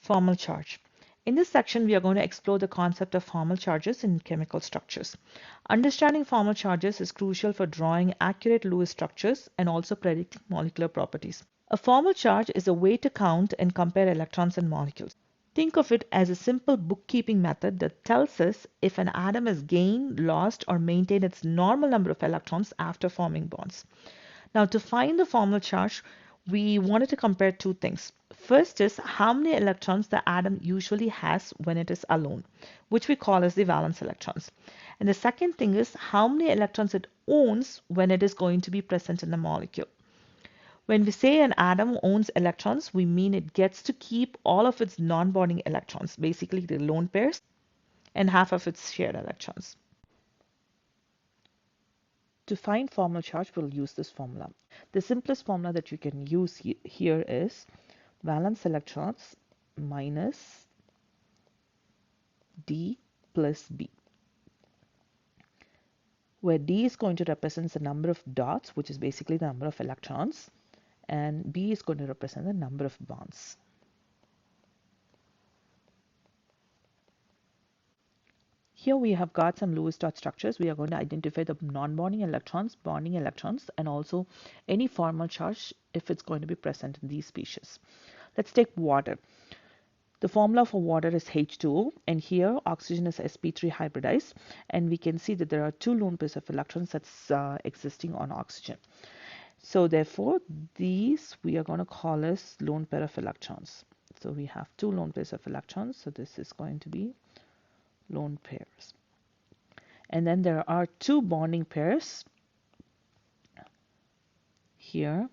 Formal charge. In this section, we are going to explore the concept of formal charges in chemical structures. Understanding formal charges is crucial for drawing accurate Lewis structures and also predicting molecular properties. A formal charge is a way to count and compare electrons and molecules. Think of it as a simple bookkeeping method that tells us if an atom has gained, lost, or maintained its normal number of electrons after forming bonds. Now, to find the formal charge, we wanted to compare two things. First is how many electrons the atom usually has when it is alone, which we call as the valence electrons. And the second thing is how many electrons it owns when it is going to be present in the molecule. When we say an atom owns electrons, we mean it gets to keep all of its non-bonding electrons, basically the lone pairs, and half of its shared electrons. To find formal charge, we'll use this formula. The simplest formula that you can use here is valence electrons minus D plus B, where D is going to represent the number of dots, which is basically the number of electrons, and B is going to represent the number of bonds. Here we have got some Lewis dot structures. We are going to identify the non-bonding electrons, bonding electrons, and also any formal charge if it's going to be present in these species. Let's take water. The formula for water is H2O, and here oxygen is sp3 hybridized, and we can see that there are two lone pairs of electrons that's existing on oxygen. So therefore, these we are going to call as lone pair of electrons. So we have two lone pairs of electrons, so this is going to be lone pairs. And then there are two bonding pairs here.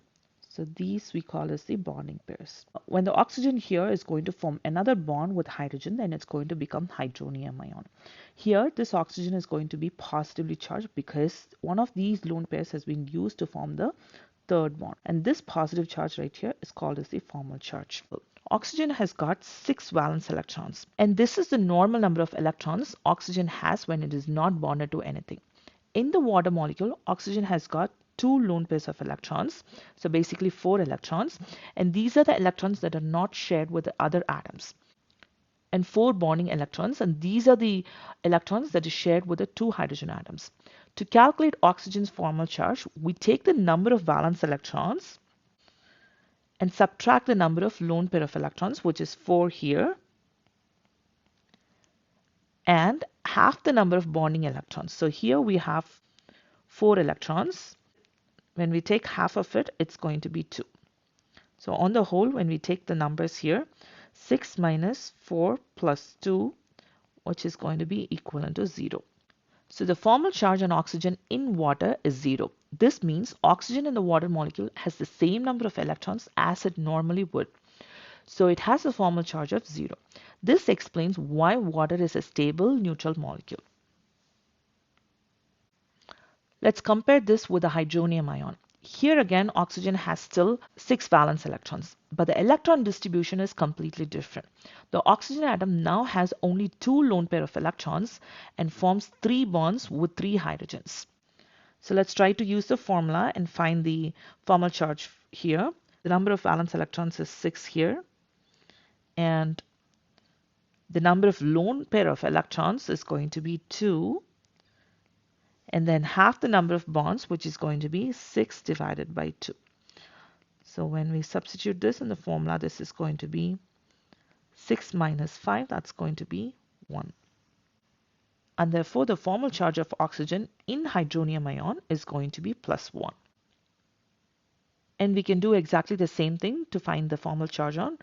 So these we call as the bonding pairs. When the oxygen here is going to form another bond with hydrogen, then it's going to become hydronium ion. Here, this oxygen is going to be positively charged because one of these lone pairs has been used to form the third bond. And this positive charge right here is called as the formal charge. Oxygen has got 6 valence electrons, and this is the normal number of electrons oxygen has when it is not bonded to anything. In the water molecule, oxygen has got 2 lone pairs of electrons, so basically 4 electrons, and these are the electrons that are not shared with the other atoms, and 4 bonding electrons, and these are the electrons that is shared with the 2 hydrogen atoms. To calculate oxygen's formal charge, we take the number of valence electrons and subtract the number of lone pair of electrons, which is 4 here, and half the number of bonding electrons. So here we have 4 electrons. When we take half of it, it's going to be 2. So on the whole, when we take the numbers here, 6 minus 4 plus 2, which is going to be equivalent to 0. So the formal charge on oxygen in water is 0. This means oxygen in the water molecule has the same number of electrons as it normally would. So it has a formal charge of 0. This explains why water is a stable neutral molecule. Let's compare this with the hydronium ion. Here again, oxygen has still 6 valence electrons, but the electron distribution is completely different. The oxygen atom now has only 2 lone pair of electrons and forms 3 bonds with 3 hydrogens. So let's try to use the formula and find the formal charge here. The number of valence electrons is 6 here, and the number of lone pair of electrons is going to be 2. And then half the number of bonds, which is going to be 6 divided by 2. So when we substitute this in the formula, this is going to be 6 minus 5, that's going to be 1. And therefore, the formal charge of oxygen in hydronium ion is going to be plus 1. And we can do exactly the same thing to find the formal charge on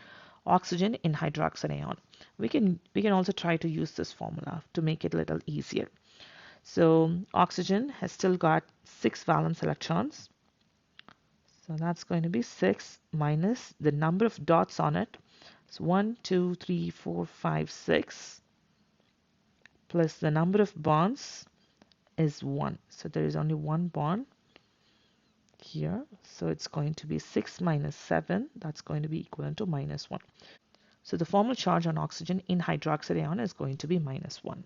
oxygen in hydroxide ion. We can also try to use this formula to make it a little easier. So oxygen has still got 6 valence electrons. So that's going to be 6 minus the number of dots on it. It's 1, 2, 3, 4, 5, 6. Plus the number of bonds is 1. So there is only one bond here. So it's going to be 6 minus 7. That's going to be equivalent to minus 1. So the formal charge on oxygen in hydroxide ion is going to be minus 1.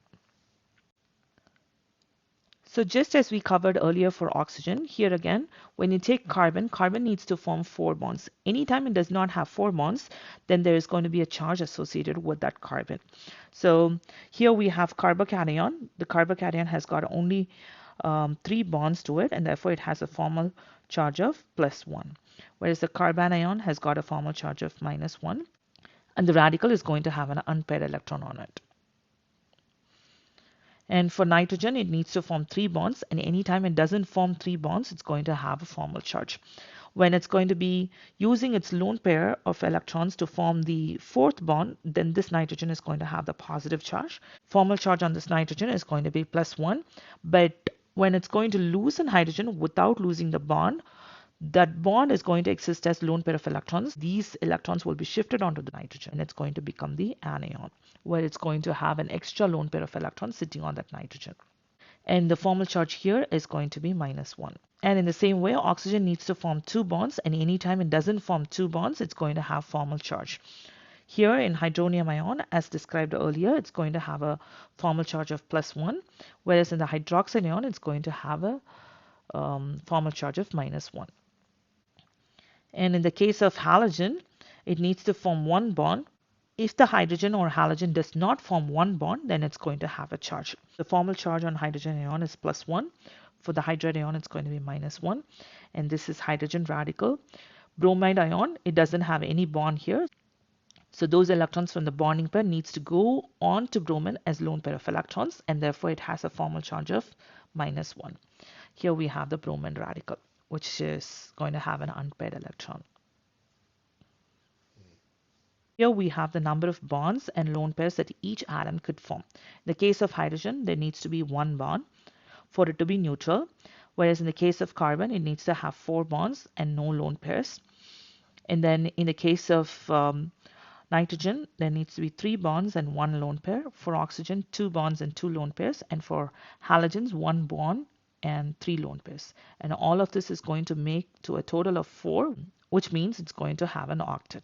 So just as we covered earlier for oxygen, here again, when you take carbon, carbon needs to form 4 bonds. Anytime it does not have 4 bonds, then there is going to be a charge associated with that carbon. So here we have carbocation. The carbocation has got only 3 bonds to it, and therefore it has a formal charge of +1. Whereas the carbanion has got a formal charge of -1, and the radical is going to have an unpaired electron on it. And for nitrogen, it needs to form 3 bonds, and anytime it doesn't form 3 bonds, it's going to have a formal charge. When it's going to be using its lone pair of electrons to form the 4th bond, then this nitrogen is going to have the positive charge. Formal charge on this nitrogen is going to be +1, but when it's going to lose an hydrogen without losing the bond, that bond is going to exist as lone pair of electrons. These electrons will be shifted onto the nitrogen, and it's going to become the anion, where it's going to have an extra lone pair of electrons sitting on that nitrogen. And the formal charge here is going to be -1. And in the same way, oxygen needs to form 2 bonds, and anytime it doesn't form 2 bonds, it's going to have formal charge. Here in hydronium ion, as described earlier, it's going to have a formal charge of +1, whereas in the hydroxyl ion, it's going to have a formal charge of -1. And in the case of halogen, it needs to form 1 bond. If the hydrogen or halogen does not form 1 bond, then it's going to have a charge. The formal charge on hydrogen ion is +1. For the hydride ion, it's going to be -1. And this is hydrogen radical. Bromide ion, it doesn't have any bond here. So those electrons from the bonding pair needs to go on to bromine as lone pair of electrons, and therefore it has a formal charge of -1. Here we have the bromine radical, which is going to have an unpaired electron. Here we have the number of bonds and lone pairs that each atom could form. In the case of hydrogen, there needs to be 1 bond for it to be neutral, whereas in the case of carbon, it needs to have 4 bonds and no lone pairs. And then in the case of nitrogen, there needs to be 3 bonds and 1 lone pair. For oxygen, 2 bonds and 2 lone pairs. And for halogens, 1 bond and 3 lone pairs. And all of this is going to make to a total of 4, which means it's going to have an octet.